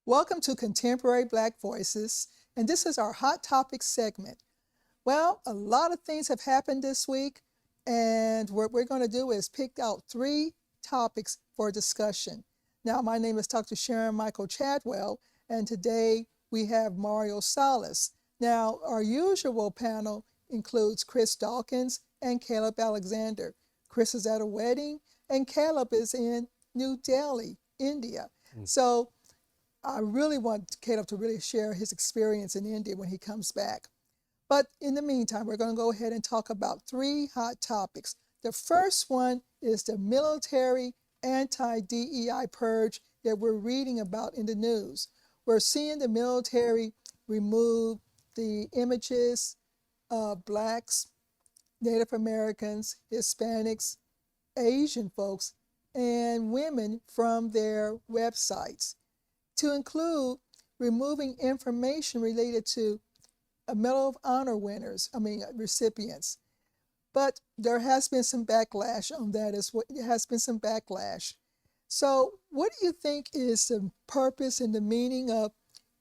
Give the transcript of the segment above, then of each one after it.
Welcome to Contemporary Black Voices, and this is our Hot Topics segment. Well, a lot of things have happened this week, and what we're going to do is pick out 3 topics for discussion. Now, my name is Dr. Sharon Michael Chadwell, and today we have Mario Salas. Now, our usual panel includes Chris Dawkins and Caleb Alexander. Chris is at a wedding, and Caleb is in New Delhi, India. So I really want Caleb to really share his experience in India when he comes back. But in the meantime, we're going to go ahead and talk about 3 hot topics. The first one is the military anti-DEI purge that we're reading about in the news. We're seeing the military remove the images of Blacks, Native Americans, Hispanics, Asian folks, and women from their websites, to include removing information related to Medal of Honor recipients. But there has been some backlash on that as well. There has been some backlash. So what do you think is the purpose and the meaning of,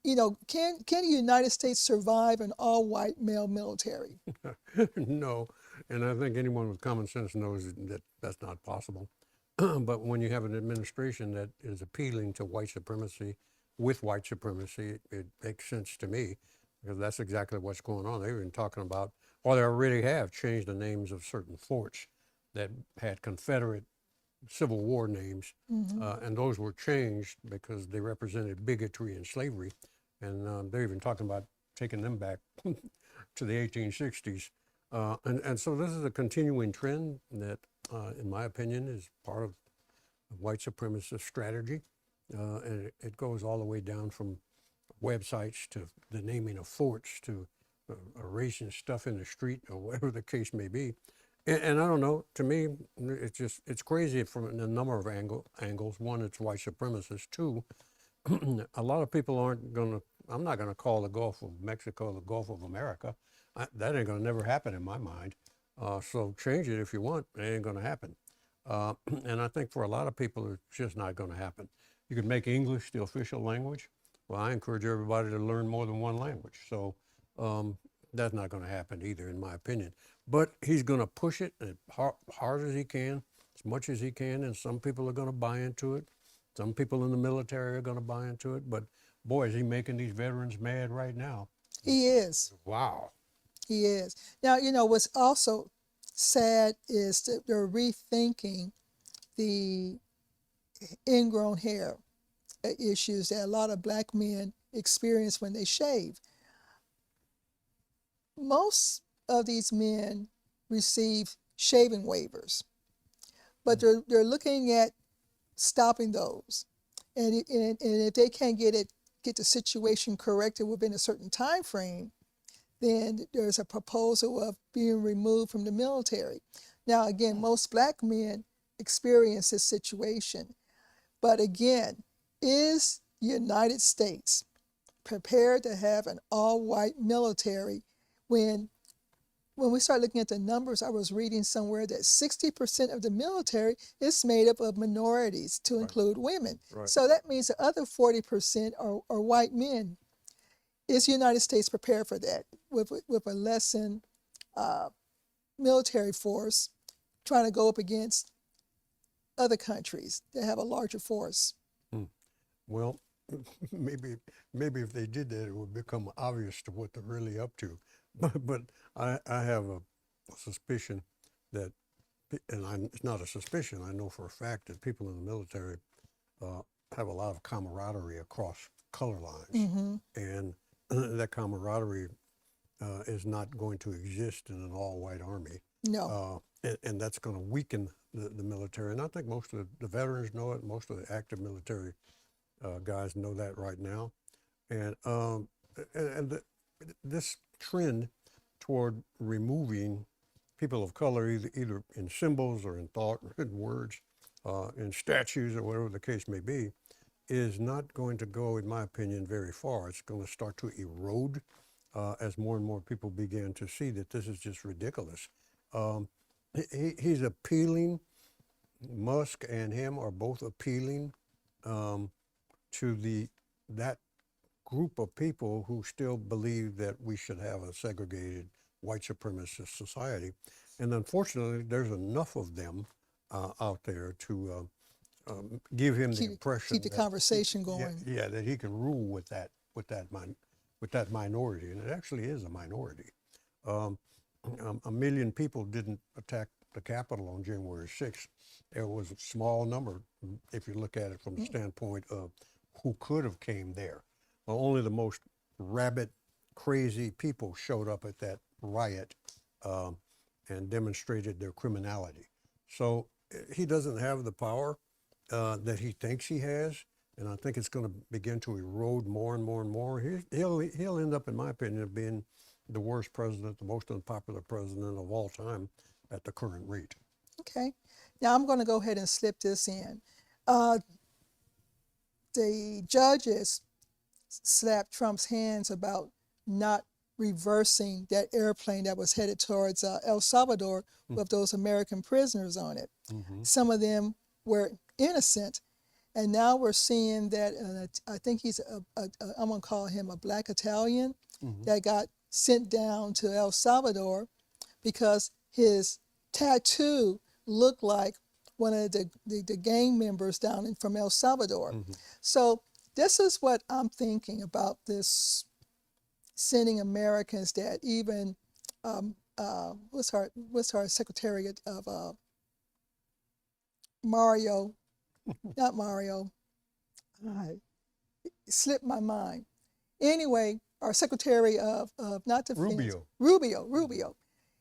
can the United States survive an all-white male military? No, and I think anyone with common sense knows that that's not possible. But when you have an administration that is appealing to white supremacy with white supremacy, it makes sense to me, because that's exactly what's going on. They've been talking about, or they already have changed the names of certain forts that had Confederate Civil War names, and those were changed because they represented bigotry and slavery, and they're even talking about taking them back to the 1860s. And so this is a continuing trend that, in my opinion, is part of white supremacist strategy. And it goes all the way down from websites to the naming of forts to erasing stuff in the street or whatever the case may be. And I don't know, to me, it's crazy from a number of angles. One, it's white supremacist. 2, a lot of people I'm not going to call the Gulf of Mexico the Gulf of America. That ain't going to never happen in my mind. So change it if you want. It ain't going to happen. And I think for a lot of people, it's just not going to happen. You could make English the official language. Well, I encourage everybody to learn more than one language. So that's not going to happen either, in my opinion. But he's going to push it as hard as he can, as much as he can, and some people are going to buy into it. Some people in the military are going to buy into it. But boy, is he making these veterans mad right now. He is. Wow. He is. Now, what's also sad is that they're rethinking the ingrown hair issues that a lot of Black men experience when they shave. Most of these men receive shaving waivers, but they're looking at stopping those. And if they can't get the situation corrected within a certain time frame, then there's a proposal of being removed from the military. Now, again, most Black men experience this situation. But again, is the United States prepared to have an all-white military when we start looking at the numbers? I was reading somewhere that 60% of the military is made up of minorities, to include women. Right. So that means the other 40% are white men. Is the United States prepared for that with a lessened military force trying to go up against other countries that have a larger force? Well, maybe if they did that, it would become obvious to what they're really up to. But I have a suspicion that, it's not a suspicion, I know for a fact that people in the military have a lot of camaraderie across color lines. And that camaraderie is not going to exist in an all-white army. No. And that's going to weaken the military. And I think most of the veterans know it. Most of the active military guys know that right now. And this trend toward removing people of color, either in symbols or in thought or in words, in statues or whatever the case may be, is not going to go, in my opinion, very far. It's going to start to erode as more and more people begin to see that this is just ridiculous. He's appealing, Musk and him are both appealing to the that group of people who still believe that we should have a segregated white supremacist society. And unfortunately, there's enough of them out there to give him the keep impression the that conversation yeah, going. yeah, that he can rule with that minority, and it actually is a minority. Um, a million people didn't attack the Capitol on January 6th. It was a small number if you look at it from the standpoint of who could have came there. Well, only the most rabid, crazy people showed up at that riot um, and demonstrated their criminality. So he doesn't have the power that he thinks he has, and I think it's going to begin to erode more and more and more. He'll end up, in my opinion, being the worst president, the most unpopular president of all time at the current rate. Okay. Now I'm going to go ahead and slip this in. Uh, the judges slapped Trump's hands about not reversing that airplane that was headed towards El Salvador with those American prisoners on it. Mm-hmm. Some of them were innocent, and now we're seeing that I think he's I'm going to call him a black Italian Mm-hmm. that got sent down to El Salvador because his tattoo looked like one of the gang members down from El Salvador. Mm-hmm. So this is what I'm thinking about this sending Americans that even what's her Secretary of Mario, not Mario, I slipped my mind. Anyway, our Secretary of not Defense, Rubio.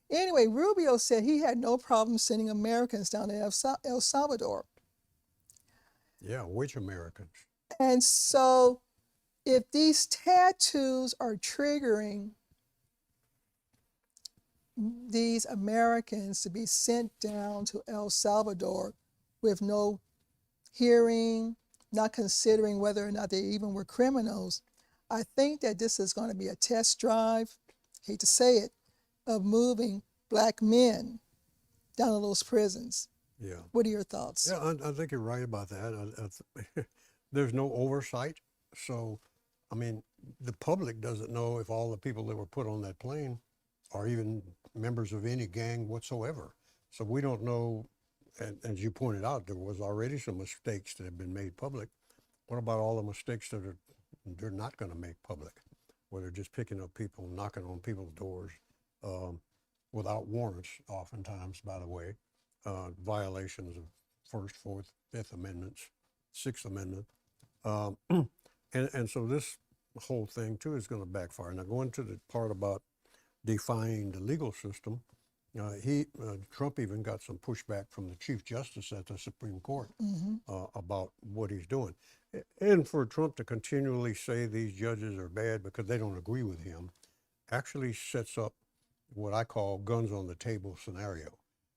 Anyway, Rubio said he had no problem sending Americans down to El Salvador. Yeah, which Americans? And so if these tattoos are triggering these Americans to be sent down to El Salvador with no hearing, not considering whether or not they even were criminals, I think that this is going to be a test drive, hate to say it, of moving black men down to those prisons. Yeah. What are your thoughts? Yeah, I think you're right about that. There's no oversight. So, I mean, the public doesn't know if all the people that were put on that plane are even members of any gang whatsoever. So we don't know, and as you pointed out, there was already some mistakes that have been made public. What about all the mistakes that they're not going to make public, where they're just picking up people, knocking on people's doors without warrants, oftentimes, by the way, violations of First, Fourth, Fifth Amendments, Sixth Amendment. And so this whole thing, too, is going to backfire. Now, going to the part about defying the legal system, Trump even got some pushback from the Chief Justice at the Supreme Court about what he's doing. And for Trump to continually say these judges are bad because they don't agree with him actually sets up what I call guns on the table scenario,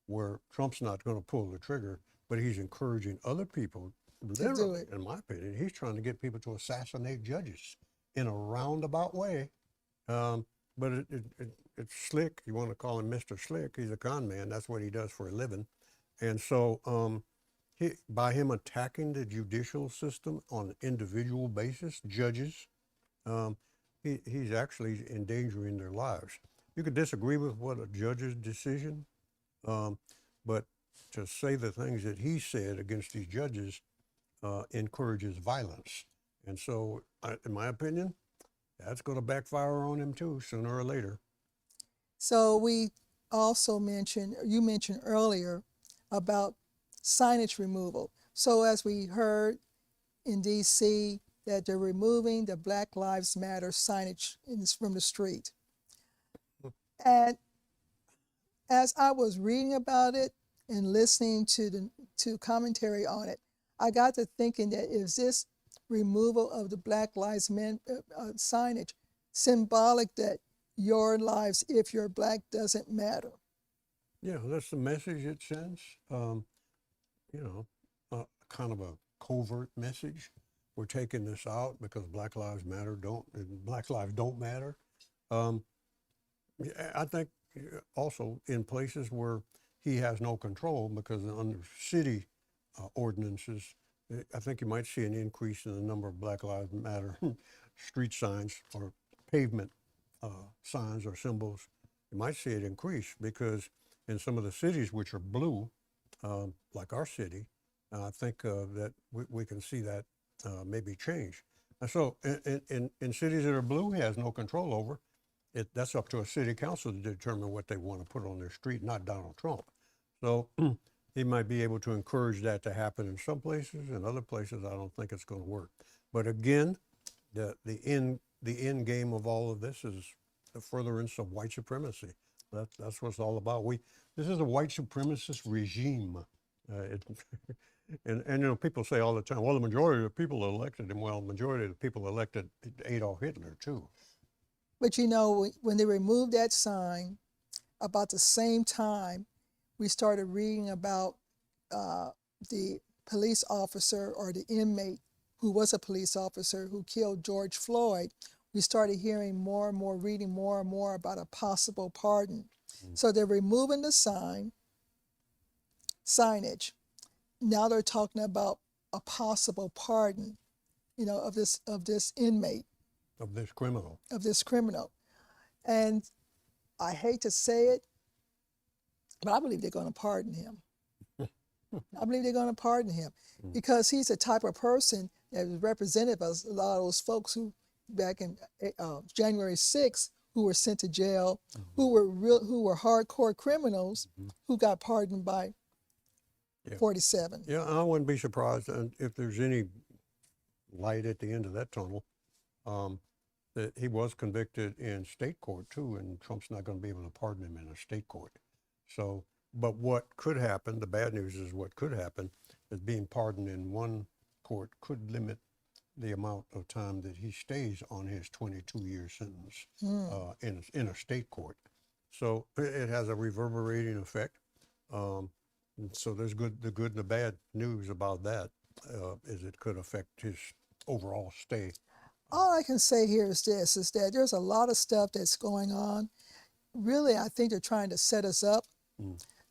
where Trump's not going to pull the trigger, but he's encouraging other people to do it. In my opinion. He's trying to get people to assassinate judges in a roundabout way. But it's slick. You want to call him Mr. Slick. He's a con man. That's what he does for a living. And so by him attacking the judicial system on an individual basis, judges, he's actually endangering their lives. You could disagree with what a judge's decision, but to say the things that he said against these judges encourages violence. And so, in my opinion, that's going to backfire on him too, sooner or later. So we also you mentioned earlier about signage removal. So as we heard in DC that they're removing the Black Lives Matter signage from the street. And as I was reading about it and listening to commentary on it, I got to thinking that is this removal of the Black Lives Matter signage symbolic that your lives, if you're black, doesn't matter? Yeah, that's the message it sends. Kind of a covert message. We're taking this out because Black Lives don't matter. I think also in places where he has no control, because under city ordinances, I think you might see an increase in the number of Black Lives Matter street signs or pavement signs or symbols. You might see it increase because in some of the cities which are blue, like our city, I think that we can see that maybe change. And so in cities that are blue, he has no control over. That's up to a city council to determine what they want to put on their street, not Donald Trump. So he might be able to encourage that to happen in some places. In other places, I don't think it's going to work. But again, the end game of all of this is the furtherance of white supremacy. That's what it's all about. This is a white supremacist regime. And you know, people say all the time, well, the majority of the people elected him. Well, the majority of the people elected Adolf Hitler too. But you know, when they removed that sign, about the same time, we started reading about the police officer or the inmate who was a police officer who killed George Floyd. We started hearing more and more, reading more and more about a possible pardon. So they're removing the signage. Now they're talking about a possible pardon, you know, of this inmate. Of this criminal. Of this criminal. And I hate to say it, but I believe they're going to pardon him. I believe they're going to pardon him because he's the type of person that was representative of a lot of those folks who back in January 6th who were sent to jail, who were hardcore criminals who got pardoned by 47. Yeah, I wouldn't be surprised if there's any light at the end of that tunnel. That he was convicted in state court too, and Trump's not going to be able to pardon him in a state court. So, but what could happen, the bad news is what could happen, is being pardoned in one court could limit the amount of time that he stays on his 22-year sentence in a state court. So it has a reverberating effect. So there's the good and the bad news about that is it could affect his overall stay. All I can say here is this, is that there's a lot of stuff that's going on. Really, I think they're trying to set us up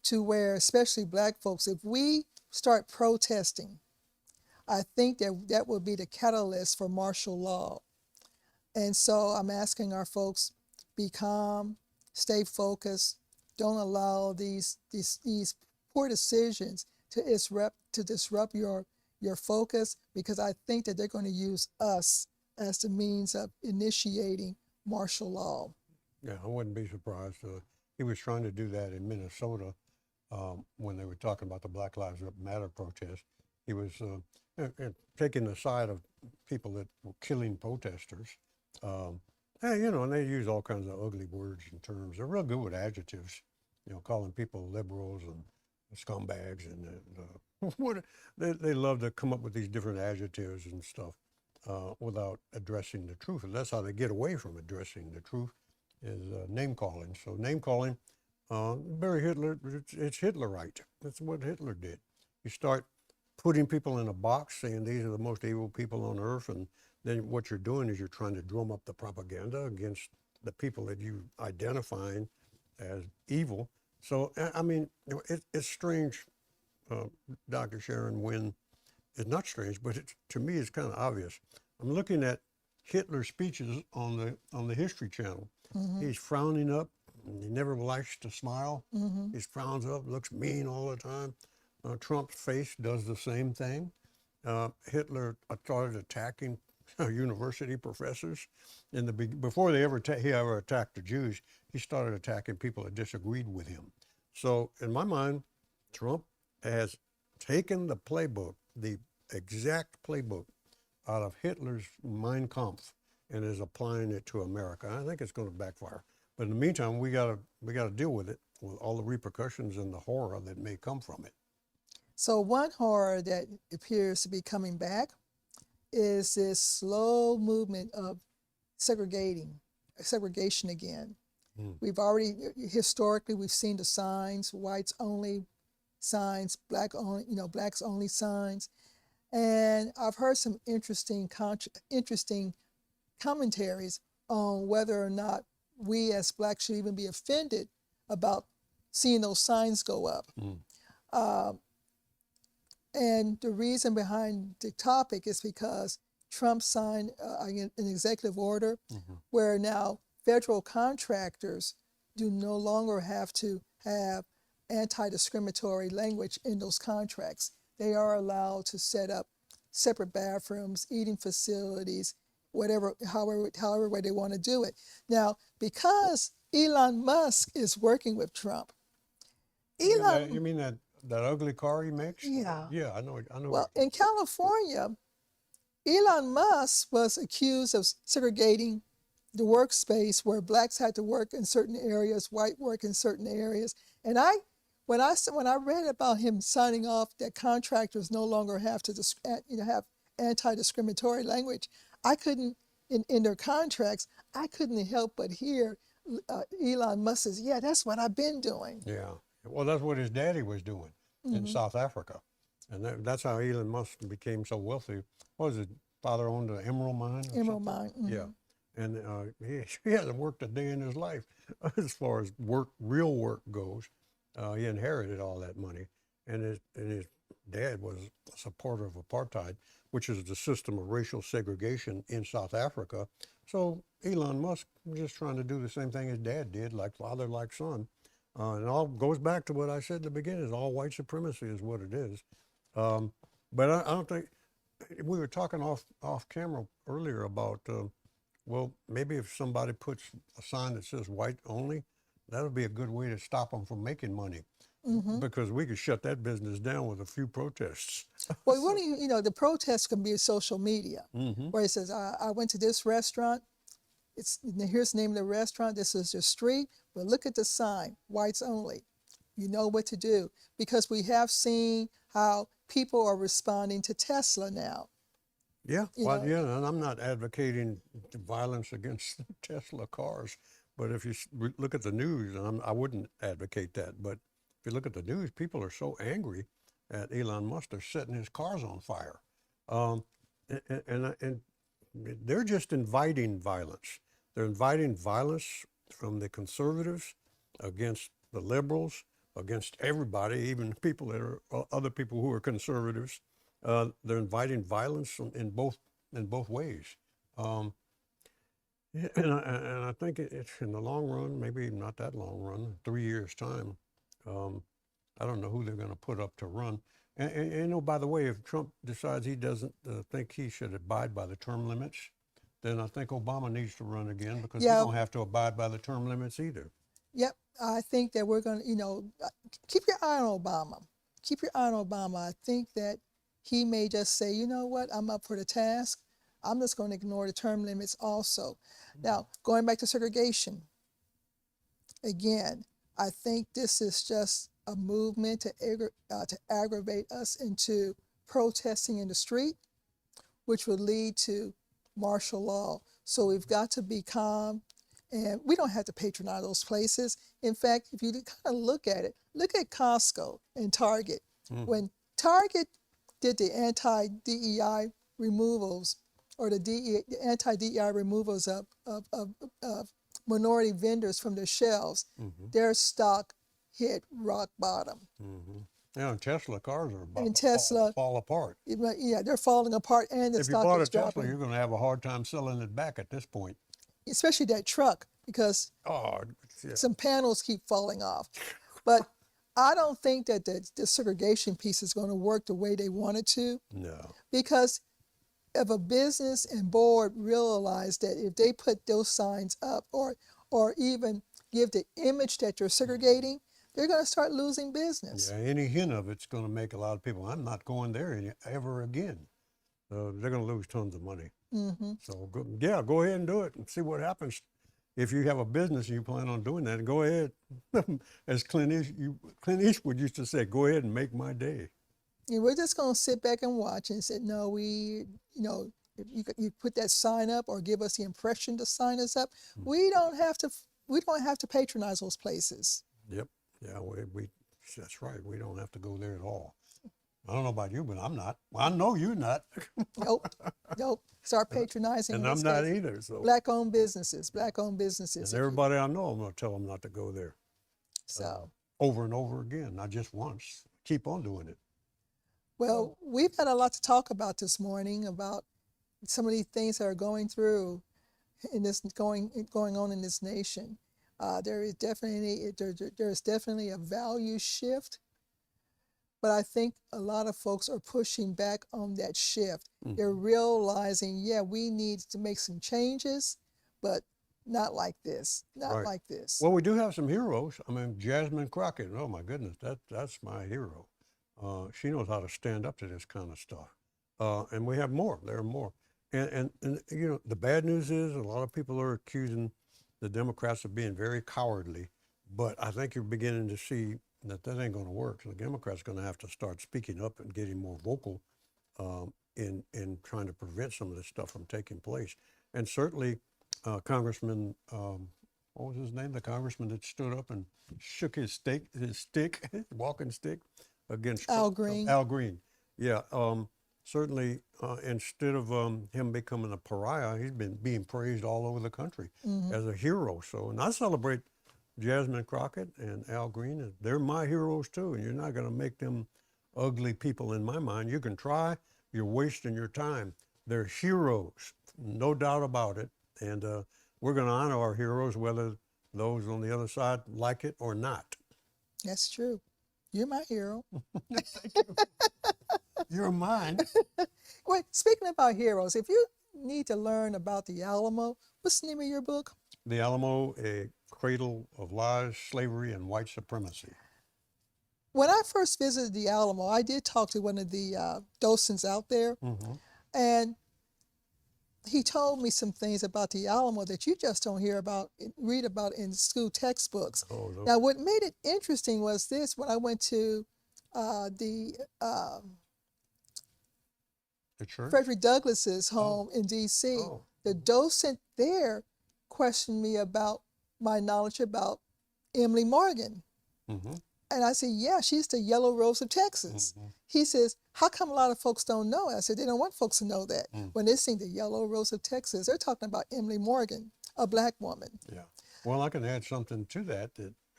to where, especially Black folks, if we start protesting, I think that will be the catalyst for martial law. And so I'm asking our folks, be calm, stay focused, don't allow these poor decisions to disrupt your focus, because I think that they're going to use us as the means of initiating martial law. Yeah, I wouldn't be surprised. He was trying to do that in Minnesota when they were talking about the Black Lives Matter protest. He was taking the side of people that were killing protesters. And, you know, and they use all kinds of ugly words and terms. They're real good with adjectives, you know, calling people liberals and scumbags. And they love to come up with these different adjectives and stuff without addressing the truth. And that's how they get away from addressing the truth, is name calling. So name calling, Barry Hitler, it's Hitlerite. That's what Hitler did. You start putting people in a box saying these are the most evil people on earth, and then what you're doing is you're trying to drum up the propaganda against the people that you identifying as evil. So, I mean, it's strange, Dr. Sharon, when it's not strange, but to me it's kind of obvious. I'm looking at Hitler's speeches on the History Channel. He's frowning up. He never likes to smile. He frowns up, looks mean all the time. Trump's face does the same thing. Hitler started attacking university professors before he ever attacked the Jews. He started attacking people that disagreed with him. So in my mind, Trump has taken the playbook, the exact playbook out of Hitler's Mein Kampf, and is applying it to America. I think it's going to backfire. But in the meantime, we got to deal with it, with all the repercussions and the horror that may come from it. So one horror that appears to be coming back is this slow movement of segregation again. We've already, historically, we've seen the signs, whites only signs, blacks only signs. And I've heard some interesting commentaries on whether or not we as Blacks should even be offended about seeing those signs go up. And the reason behind the topic is because Trump signed an executive order where now federal contractors do no longer have to have anti-discriminatory language in those contracts. They are allowed to set up separate bathrooms, eating facilities, however way they want to do it. Now, because Elon Musk is working with Trump, You mean that ugly car he makes? Yeah. Yeah, I know. Well, in California, Elon Musk was accused of segregating the workspace where blacks had to work in certain areas, white work in certain areas. And when I read about him signing off that contractors no longer have to have anti-discriminatory language, I couldn't in their contracts. I couldn't help but hear Elon Musk says, "Yeah, that's what I've been doing." Yeah. Well, that's what his daddy was doing in South Africa. And that's how Elon Musk became so wealthy. What was his father owned an emerald mine? Or Emerald something? Mine. Yeah. And he hasn't worked a day in his life as far as real work goes. He inherited all that money. And his dad was a supporter of apartheid, which is the system of racial segregation in South Africa. So Elon Musk was just trying to do the same thing his dad did, like father, like son. And it all goes back to what I said at the beginning, all white supremacy is what it is. But I don't think, we were talking off camera earlier about, well, maybe if somebody puts a sign that says white only, that would be a good way to stop them from making money. Because we could shut that business down with a few protests. Well, the protests can be social media, where it says, I went to this restaurant. Here's the name of the restaurant. This is the street. But look at the sign, whites only. You know what to do, because we have seen how people are responding to Tesla now. Yeah, and I'm not advocating violence against Tesla cars, but if you look at the news, and I wouldn't advocate that, but if you look at the news, people are so angry at Elon Musk, they're setting his cars on fire. And they're just inviting violence. They're inviting violence from the conservatives against the liberals, against everybody, even people that are other people who are conservatives. They're inviting violence in both ways. And I think it's in the long run, maybe not that long run, 3 years time. I don't know who they're going to put up to run. And by the way, if Trump decides he doesn't think he should abide by the term limits, then I think Obama needs to run again, because we don't have to abide by the term limits either. Yep, I think that we're going to, keep your eye on Obama. Keep your eye on Obama. I think that he may just say, you know what, I'm up for the task. I'm just going to ignore the term limits also. Now, going back to segregation, again, I think this is just a movement to aggravate us into protesting in the street, which would lead to martial law. So we've got to be calm, and we don't have to patronize those places. In fact, if you kind of look at it, look at Costco and Target. When Target did the anti-DEI removals, or the anti-DEI removals of minority vendors from their shelves, their stock hit rock bottom. Yeah, and Tesla cars are about And to fall apart. Yeah, they're falling apart, and the If you stock bought is a Tesla, dropping. you're going to have a hard time selling it back at this point. Especially that truck, because some panels keep falling off. But I don't think that the segregation piece is going to work the way they want it to. No. Because if a business and board realize that if they put those signs up, or even give the image that you're segregating, they're going to start losing business. Yeah, any hint of it's going to make a lot of people, I'm not going there ever again. They're going to lose tons of money. So go ahead and do it and see what happens. If you have a business and you plan on doing that, go ahead. As Clint Eastwood used to say, go ahead and make my day. And we're just going to sit back and watch and say, no, if you put that sign up or give us the impression to sign us up, we don't have to patronize those places. Yep. Yeah, that's right. We don't have to go there at all. I don't know about you, but I'm not. Well, I know you're not. Nope. Start patronizing. And I'm not either. So Black-owned businesses. And everybody I know, I'm going to tell them not to go there. So over and over again, not just once. Keep on doing it. Well, we've had a lot to talk about this morning about some of these things that are going through in this going on in this nation. There is definitely a value shift, but I think a lot of folks are pushing back on that shift. They're realizing, yeah, we need to make some changes, but not like this, not Right. like this. Well, we do have some heroes. I mean, Jasmine Crockett. Oh my goodness, that's my hero. She knows how to stand up to this kind of stuff. And we have more. There are more. And you know, the bad news is a lot of people are accusing the Democrats of being very cowardly, but I think you're beginning to see that ain't going to work. So the Democrats are going to have to start speaking up and getting more vocal in trying to prevent some of this stuff from taking place. And certainly, Congressman, what was his name? The congressman that stood up and shook his stick, walking stick, against Al Green. Al Green. Yeah. Certainly, instead of him becoming a pariah, he's been being praised all over the country as a hero. So, and I celebrate Jasmine Crockett and Al Green. And they're my heroes too. And you're not going to make them ugly people in my mind. You can try. You're wasting your time. They're heroes, no doubt about it. And we're going to honor our heroes, whether those on the other side like it or not. That's true. You're my hero. Thank you. You're mine. Wait, speaking about heroes, if you need to learn about the Alamo, what's the name of your book? The Alamo, a cradle of lies, slavery, and white supremacy. When I first visited the Alamo, I did talk to one of the docents out there, and he told me some things about the Alamo that you just don't read about in school textbooks. Oh, no. Now, what made it interesting was this: when I went to the church? Frederick Douglass's home in D.C., the docent there questioned me about my knowledge about Emily Morgan. And I said, yeah, she's the Yellow Rose of Texas. He says, how come a lot of folks don't know? I said, they don't want folks to know that. When they sing the Yellow Rose of Texas, they're talking about Emily Morgan, a black woman. Yeah. Well, I can add something to that.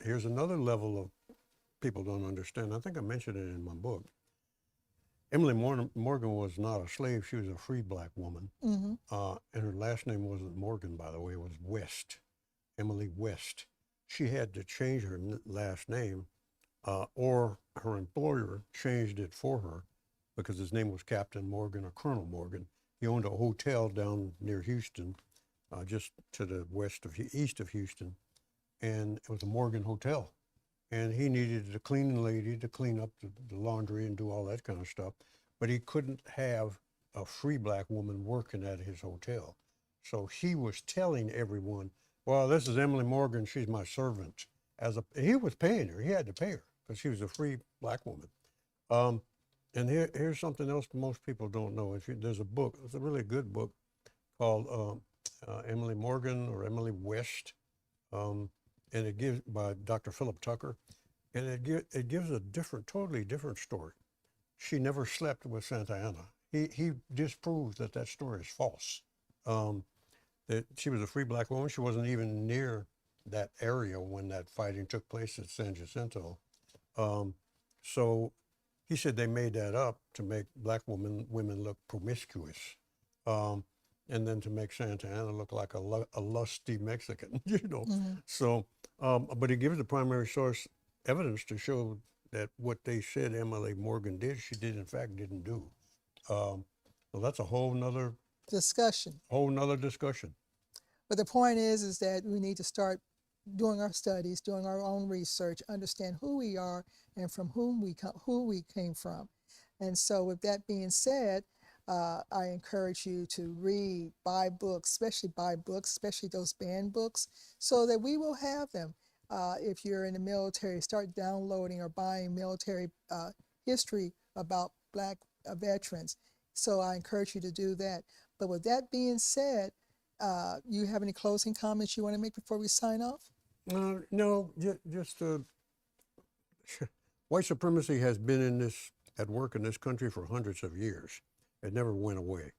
Here's another level of people don't understand. I think I mentioned it in my book. Emily Morgan was not a slave. She was a free black woman. And her last name wasn't Morgan, by the way. It was West, Emily West. She had to change her last name, or her employer changed it for her because his name was Captain Morgan or Colonel Morgan. He owned a hotel down near Houston, just to the east of Houston, and it was a Morgan Hotel. And he needed a cleaning lady to clean up the laundry and do all that kind of stuff. But he couldn't have a free black woman working at his hotel. So he was telling everyone, well, this is Emily Morgan, she's my servant. He was paying her, he had to pay her because she was a free black woman. And here's something else most people don't know. There's a book, it's a really good book called Emily Morgan or Emily West. And it gives by Dr. Philip Tucker, and it gives a totally different story. She never slept with Santa Anna. He disproves that story is false. That she was a free black woman. She wasn't even near that area when that fighting took place at San Jacinto. So he said they made that up to make black women look promiscuous. And then to make Santa Anna look like a lusty Mexican, you know. So, but he gives the primary source evidence to show that what they said Emily Morgan did, she didn't do. So that's a whole nother discussion. But the point is that we need to start doing our studies, doing our own research, understand who we are and from who we came from. And so with that being said, I encourage you to buy books, especially those banned books, so that we will have them. If you're in the military, start downloading or buying military history about black veterans. So I encourage you to do that. But with that being said, you have any closing comments you want to make before we sign off? No, just white supremacy has been at work in this country for hundreds of years. It never went away.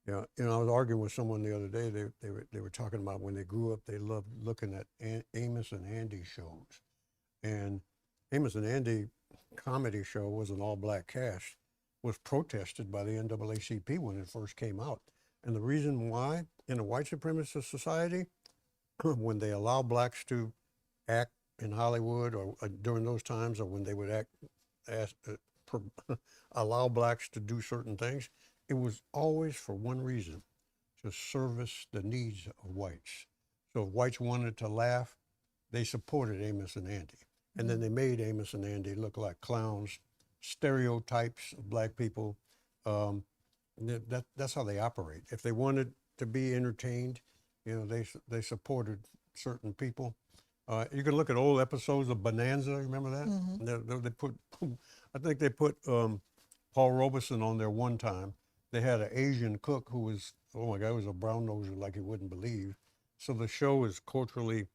Yeah, I was arguing with someone the other day. They were talking about when they grew up, they loved looking at Amos and Andy shows, and Amos and Andy comedy show was an all-black cast, was protested by the NAACP when it first came out. And the reason why, in a white supremacist society, when they allow blacks to act in Hollywood or during those times, or when they would allow blacks to do certain things, it was always for one reason: to service the needs of whites. So if whites wanted to laugh, they supported Amos and Andy. And then they made Amos and Andy look like clowns, stereotypes of black people. That's how they operate. If they wanted to be entertained, they supported certain people. You can look at old episodes of Bonanza. Remember that? They put, I think they put Paul Robeson on there one time. They had an Asian cook who was, oh my God, was a brown noser like you wouldn't believe. So the show is culturally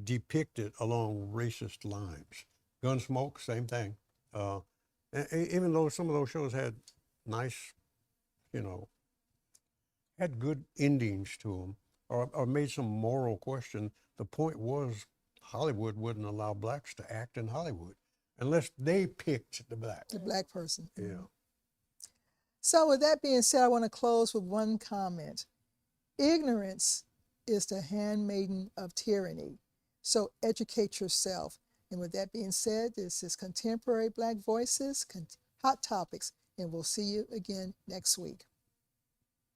depicted along racist lines. Gunsmoke, same thing. Even though some of those shows had nice, had good endings to them, or made some moral question, the point was Hollywood wouldn't allow blacks to act in Hollywood unless they picked the black. The black person. Yeah. So with that being said, I want to close with one comment. Ignorance is the handmaiden of tyranny. So educate yourself. And with that being said, this is Contemporary Black Voices, Hot Topics, and we'll see you again next week.